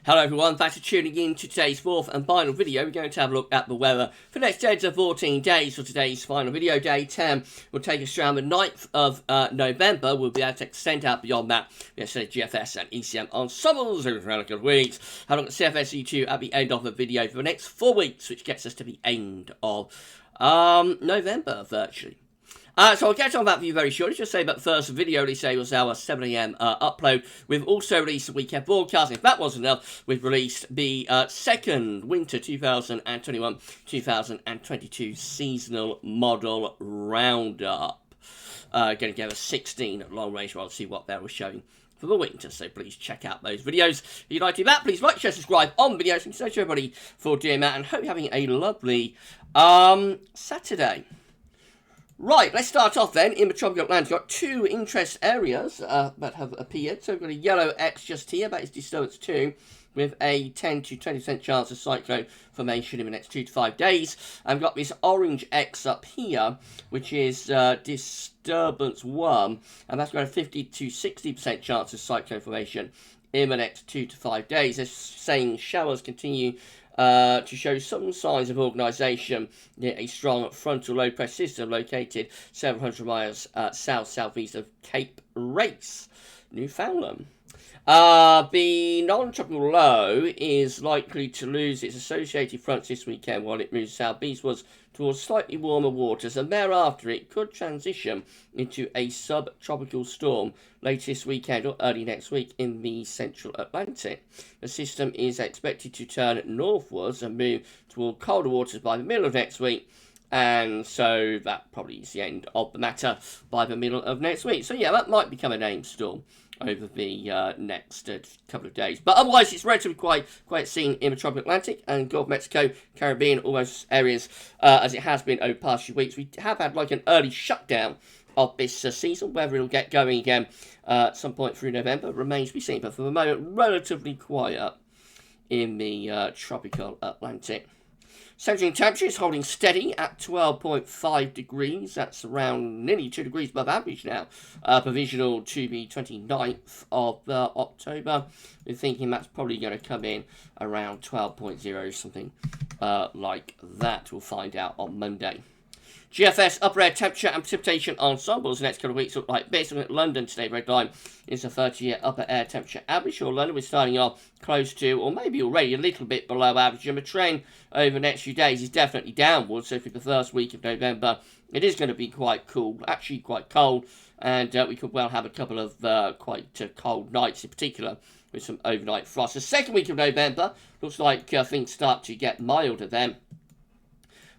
Hello everyone, thanks for tuning in to today's fourth and final video. We're going to have a look at the weather for the next 10 to 14 days for today's final video. Day 10 will take us around the 9th of November. We'll be able to extend out beyond that. We have GFS and ECM ensembles over around a couple of weeks. Have a look at CFS V2 at the end of the video for the next 4 weeks, which gets us to the end of November virtually. So I'll get on that for you very shortly. Just say that the first video release today was our 7 AM upload. We've also released a weekend broadcast. If that wasn't enough, we've released the second winter 2021-2022 seasonal model roundup. Going to give us 16 long range models, see what they were showing for the winter, so please check out those videos. If you'd like to do that, please like, share, subscribe on videos. Thank you so much everybody for doing that, and hope you're having a lovely Saturday. Right, let's start off then in the tropical Atlantic. We've got two interest areas that have appeared. So we've got a yellow X just here, that is disturbance 2, with a 10 to 20% chance of cyclone formation in the next 2 to 5 days. And we've got this orange X up here, which is disturbance 1, and that's got a 50 to 60% chance of cyclone formation in the next 2 to 5 days. They're saying showers continue to show some signs of organisation near a strong frontal low pressure system located several hundred miles south-southeast of Cape Race, Newfoundland. The non-tropical low is likely to lose its associated fronts this weekend while it moves southeastwards towards slightly warmer waters, and thereafter it could transition into a subtropical storm later this weekend or early next week in the central Atlantic. The system is expected to turn northwards and move toward colder waters by the middle of next week, and so that probably is the end of the matter by the middle of next week. So yeah, that might become a named storm over the next couple of days. But otherwise, it's relatively quiet seen in the tropical Atlantic and Gulf of Mexico, Caribbean, all those areas, as it has been over the past few weeks. We have had like an early shutdown of this season. Whether it'll get going again at some point through November remains to be seen. But for the moment, relatively quiet in the tropical Atlantic. Central temperature is holding steady at 12.5 degrees. That's around nearly 2 degrees above average now. Provisional to the 29th of October. We're thinking that's probably going to come in around 12.0, something like that. We'll find out on Monday. GFS upper air temperature and precipitation ensembles the next couple of weeks look like this. Looking at London today, red line is a 30-year upper air temperature average. For London, we're starting off close to, or maybe already a little bit below average. And the trend over the next few days is definitely downwards. So for the first week of November, it is going to be quite cool, actually quite cold. And we could well have a couple of quite cold nights in particular with some overnight frost. The second week of November looks like things start to get milder then.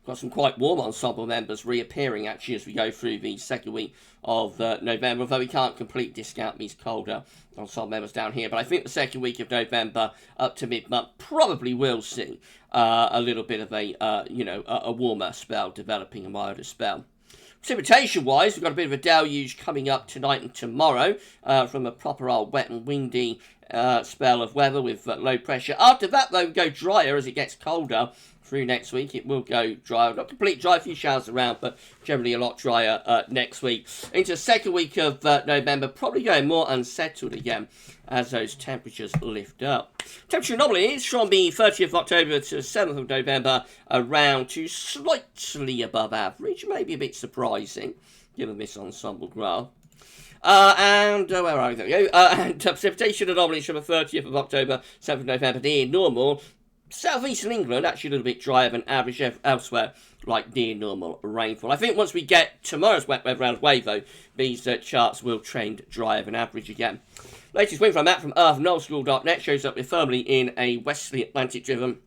Got some quite warm ensemble members reappearing actually as we go through the second week of November, although we can't completely discount these colder ensemble members down here. But I think the second week of November up to mid-month probably will see a little bit of a warmer spell developing, a milder spell. Precipitation-wise, we've got a bit of a deluge coming up tonight and tomorrow from a proper old wet and windy spell of weather with low pressure. After that, though, we go drier as it gets colder. Through next week, it will go dry. Not complete dry, a few showers around, but generally a lot drier next week. Into the second week of November, probably going more unsettled again as those temperatures lift up. Temperature anomalies from the 30th of October to the 7th of November around to slightly above average. Maybe a bit surprising, given this ensemble graph. Where are we? There we go. And precipitation anomalies from the 30th of October, 7th of November, near normal. Southeastern England, actually a little bit drier than average elsewhere, like near normal rainfall. I think once we get tomorrow's wet weather out of the way, though, these charts will trend drier than average again. Latest wind from that from earth.nullschool.net shows that we're firmly in a westerly Atlantic-driven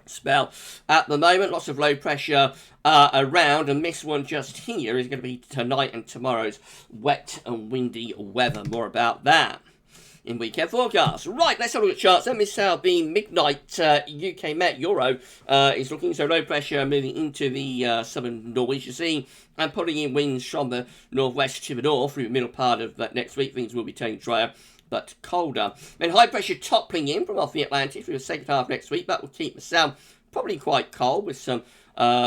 spell at the moment. Lots of low pressure around, and this one just here is going to be tonight and tomorrow's wet and windy weather. More about that in weekend forecast. Right, let's have a look at charts. Then this is how the midnight UK Met Euro is looking. So low pressure moving into the southern Norwich, you see, and pulling in winds from the northwest to the north through the middle part of next week. Things will be turning drier but colder. Then high pressure toppling in from off the Atlantic through the second half next week. That will keep the south probably quite cold with some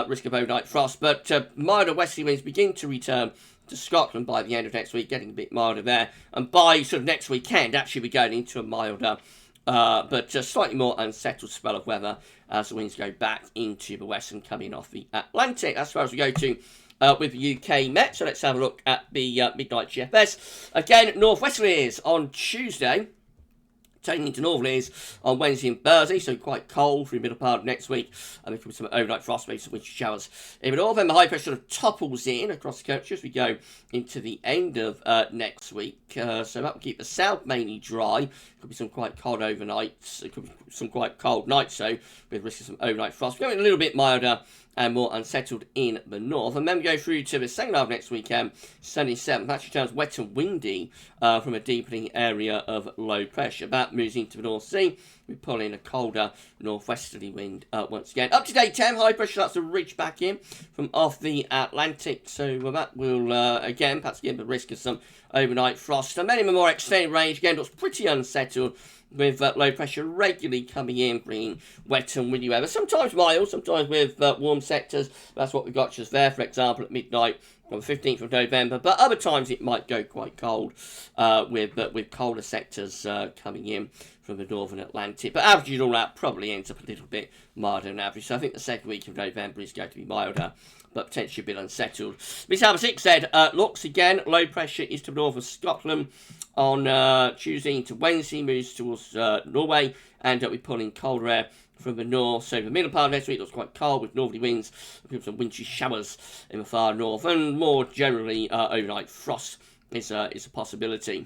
risk of overnight frost, but milder westerly winds begin to return to Scotland by the end of next week, getting a bit milder there. And by sort of next weekend, actually we're going into a milder But a slightly more unsettled spell of weather as the winds go back into the west and coming off the Atlantic. That's as far as we go to with the UK Met. So let's have a look at the midnight GFS. Again, northwesterlies on Tuesday, turning into northerlies on Wednesday and Thursday, so quite cold for the middle part of next week. And there could be some overnight frost, maybe some winter showers in the north. And the high pressure sort of topples in across the country as we go into the end of next week. So that will keep the south mainly dry. Could be some quite cold overnights. It could be some quite cold nights, so with risk of some overnight frost. We're going a little bit milder and more unsettled in the north. And then we go through to the second half of next weekend, Sunday 7th. Actually turns wet and windy from a deepening area of low pressure. That moves into the North Sea. We pull in a colder northwesterly wind once again. Up to day 10, high pressure starts to reach back in from off the Atlantic. So that will, again, perhaps give the risk of some overnight frost. And then in the more extended range, again, looks pretty unsettled, with low pressure regularly coming in, bringing wet and windy weather. Sometimes mild, sometimes with warm sectors. That's what we've got just there, for example, at midnight on the 15th of November. But other times it might go quite cold with colder sectors coming in from the northern Atlantic. But averaging all that probably ends up a little bit milder than average. So I think the second week of November is going to be milder, but potentially a bit unsettled. This Harbour 6 said, looks again, low pressure is to the north of Scotland on Tuesday into Wednesday, moves towards Norway, and we pull in colder air from the north. So the middle part of next week looks quite cold with northerly winds, some wintry showers in the far north, and more generally overnight frost is a possibility.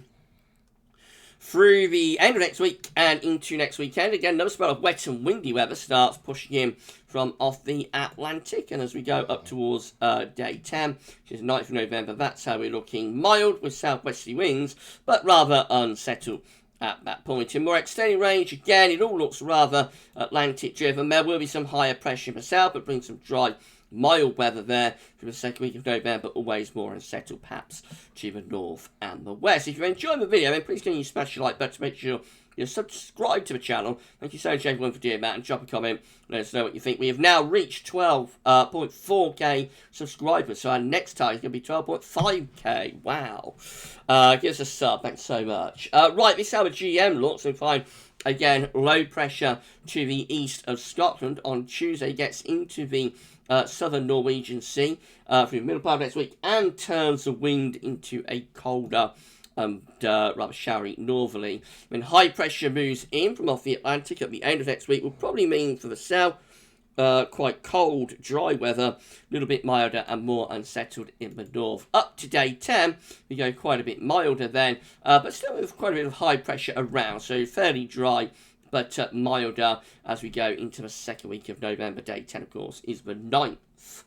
Through the end of next week and into next weekend, again, another spell of wet and windy weather starts pushing in from off the Atlantic. And as we go up towards day 10, which is 9th of November, that's how we're looking. Mild with southwesterly winds, but rather unsettled at that point. In more extended range, again, it all looks rather Atlantic driven. There will be some higher pressure in the south, but bring some dry, mild weather there for the second week of November, always more unsettled perhaps to the north and the west. If you're enjoying the video, then please can you smash the like button to make sure you're subscribed to the channel. Thank you so much everyone for doing that, and drop a comment, let us know what you think. We have now reached 12.4k subscribers, so our next target is going to be 12.5k. Wow. Give us a sub, thanks so much. Right, this is how the GM looks. So fine. Again, low pressure to the east of Scotland on Tuesday, gets into the southern Norwegian Sea through the middle part of next week, and turns the wind into a colder rather showery northerly. When high pressure moves in from off the Atlantic at the end of next week, will probably mean for the south quite cold, dry weather, a little bit milder and more unsettled in the north. Up to day 10, we go quite a bit milder then, but still with quite a bit of high pressure around, so fairly dry, but milder as we go into the second week of November. Day 10, of course, is the 9th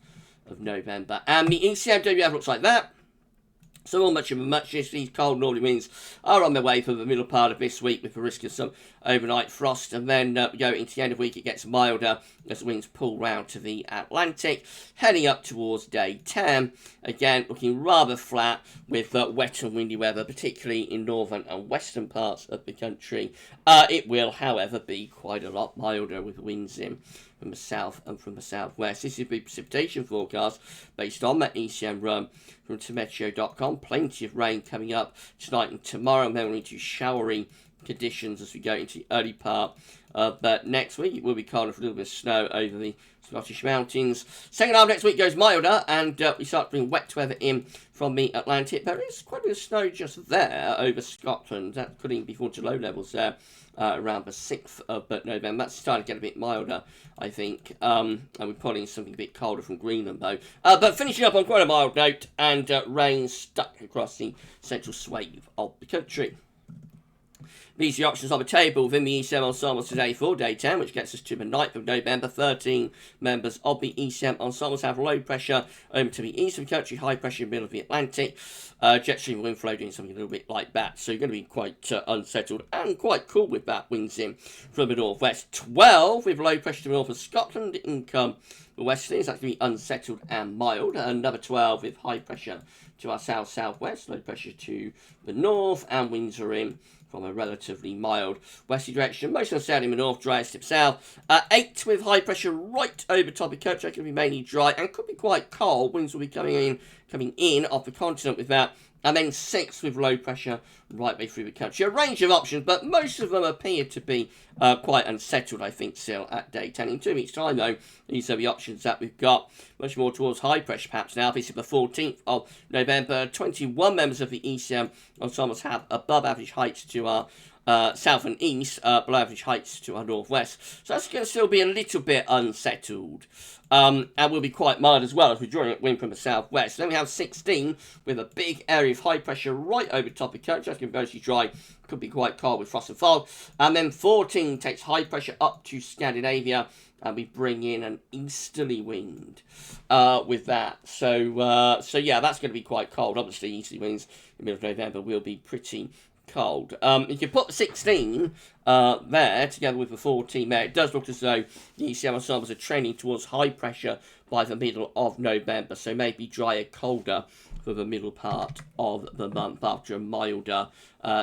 of November. And the ECM WF looks like that. So not much of a muchness. These cold northerly winds are on their way for the middle part of this week with the risk of some overnight frost. And then we go into the end of the week, it gets milder as the winds pull round to the Atlantic. Heading up towards day 10. Again, looking rather flat with wet and windy weather, particularly in northern and western parts of the country. It will, however, be quite a lot milder with winds in from the south and from the southwest. This is the precipitation forecast based on that ECM run from Meteo.com. Plenty of rain coming up tonight and tomorrow, and then we're into showery conditions as we go into the early part of next week. It will be cold with a little bit of snow over the Scottish mountains. Second half of next week goes milder, and we start bringing wet weather in from the Atlantic. There is quite a bit of snow just there over Scotland. That could even be falling to low levels there around the 6th of November. That's starting to get a bit milder, I think. And we're pulling something a bit colder from Greenland, though. But finishing up on quite a mild note, and rain stuck across the central swathe of the country. These are the options on the table within the ECM ensembles today for day 10, which gets us to the 9th of November. 13 members of the ECM ensembles have low pressure over to the east of the country, high pressure in the middle of the Atlantic. Jet stream wind flow doing something a little bit like that. So you're going to be quite unsettled and quite cool with that. Winds in from the northwest. 12 with low pressure to the north of Scotland. Income the westerlies, that's going to be unsettled and mild. Another 12 with high pressure to our south-southwest. Low pressure to the north, and winds are in from a relatively mild westerly direction. Most unsettled in the north, driest tip south. 8 with high pressure right over top of country. Going to be mainly dry and could be quite cold. Winds will be coming in off the continent with that and then 6 with low pressure right way through the country. A range of options, but most of them appear to be quite unsettled, I think, still at day 10. In 2 weeks' time, though, these are the options that we've got. Much more towards high pressure, perhaps now. This is the 14th of November. 21 members of the ECM ensembles have above average heights to our south and east, below average heights to our northwest. So that's going to still be a little bit unsettled. And will be quite mild as well as we're drawing wind from the southwest. Then we have 16 with a big area of high pressure right over top of country. That's going to be mostly dry. Could be quite cold with frost and fog. And then 14 takes high pressure up to Scandinavia. And we bring in an easterly wind with that. So yeah, that's going to be quite cold. Obviously, easterly winds in the middle of November will be pretty cold. If you put the 16 there together with the 14 there, it does look as though the ECM ensembles are trending towards high pressure by the middle of November, so maybe drier, colder for the middle part of the month after a milder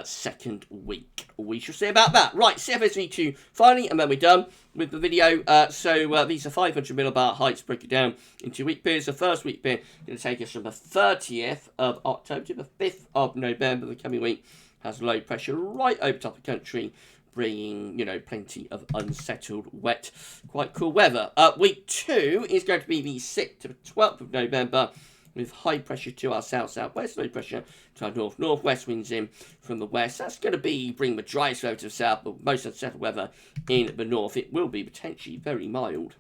second week. We shall see about that. Right, CFS V2 finally, and then we're done with the video. So these are 500 millibar heights, break it down into week periods. The first week period is going to take us from the 30th of October to the 5th of November, the coming week. Has low pressure right over top of the country, bringing, you know, plenty of unsettled, wet, quite cool weather. Week 2 is going to be the 6th to the 12th of November, with high pressure to our south-southwest, low pressure to our north-northwest, winds in from the west. That's going to bring the driest weather to the south, but most unsettled weather in the north. It will be potentially very mild.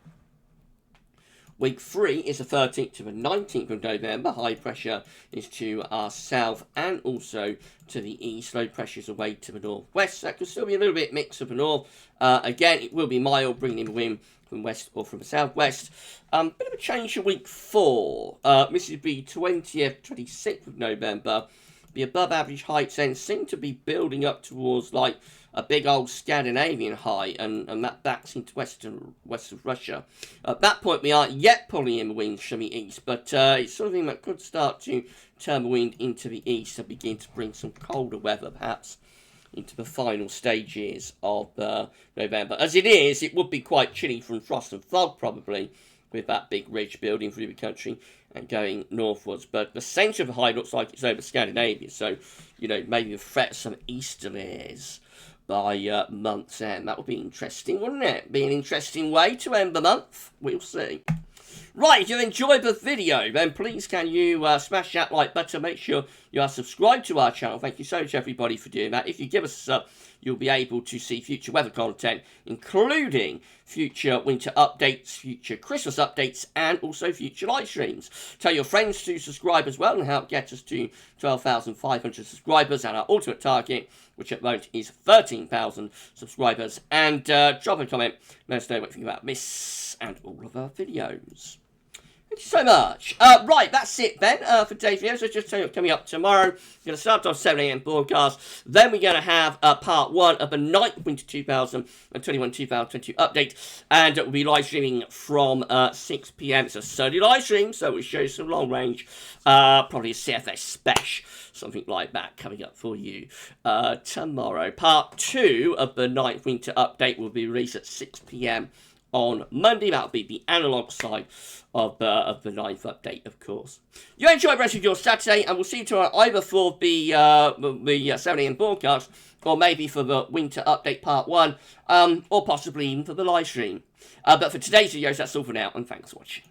Week 3 is the 13th to the 19th of November. High pressure is to our south and also to the east. Low pressure is away to the northwest. That could still be a little bit mixed of the north. Again, it will be mild, bringing in wind from west or from the southwest. Bit of a change for week 4. This is the 20th, 26th of November. The above average heights then seem to be building up towards like a big old Scandinavian high, and that backs into west of Russia. At that point, we aren't yet pulling in the winds from the east, but it's something that could start to turn the wind into the east and begin to bring some colder weather, perhaps, into the final stages of November. As it is, it would be quite chilly from frost and fog, probably, with that big ridge building through the country and going northwards. But the centre of the high looks like it's over Scandinavia, so, you know, maybe the threat of some easterlies by month's end. That would be interesting, wouldn't it? Be an interesting way to end the month. We'll see. Right, if you enjoyed the video, then please can you smash that like button. Make sure you are subscribed to our channel. Thank you so much, everybody, for doing that. If you give us a sub, you'll be able to see future weather content, including future winter updates, future Christmas updates, and also future live streams. Tell your friends to subscribe as well and help get us to 12,500 subscribers and our ultimate target, which at the moment is 13,000 subscribers. And drop a comment. Let us know what you think about this and all of our videos. Thank you so much. Right, that's it then for today's video. So just tell you what's coming up tomorrow. We're going to start off 7 AM broadcast. Then we're going to have part 1 of the 9th Winter 2021-2022 update. And it will be live streaming from 6 PM. It's a Sunday live stream, so we'll show you some long range. Probably a CFS special, something like that coming up for you tomorrow. Part 2 of the 9th Winter update will be released at 6 PM on Monday. That'll be the analog side of the 9th update, of course. You enjoy the rest of your Saturday, and we'll see you tomorrow either for the 7 AM broadcast, or maybe for the winter update part 1, or possibly even for the live stream. But for today's videos, that's all for now, and thanks for watching.